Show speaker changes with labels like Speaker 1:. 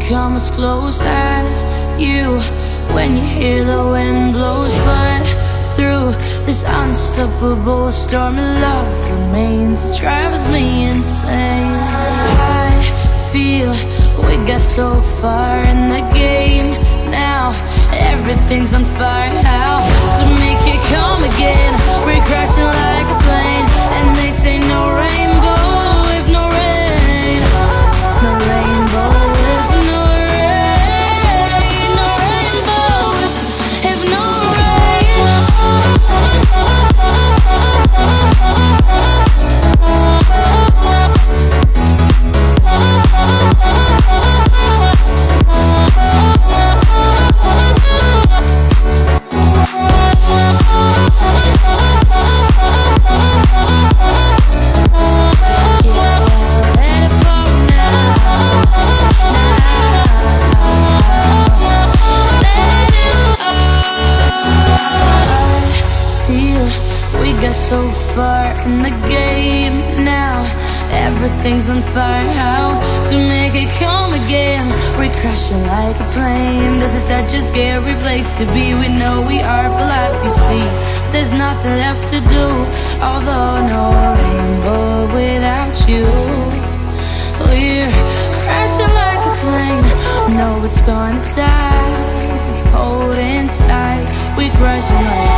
Speaker 1: come as close as you when you hear the wind blows. But through this unstoppable storm of love remains, it drives me insane. I feel we got so far in the game. Now everything's on fire. How to make it come again? We're crashing like a plane, and they say no rainbow if no rain. No rainbow if no rain. No rainbow if no so far in the game. Now everything's on fire. How to make it come again? We're crashing like a plane. This is such a scary place to be. We know we are for life, you see. There's nothing left to do, although no rainbow without you. We're crashing like a plane. No, it's gonna die. Keep holding tight. We're crashing like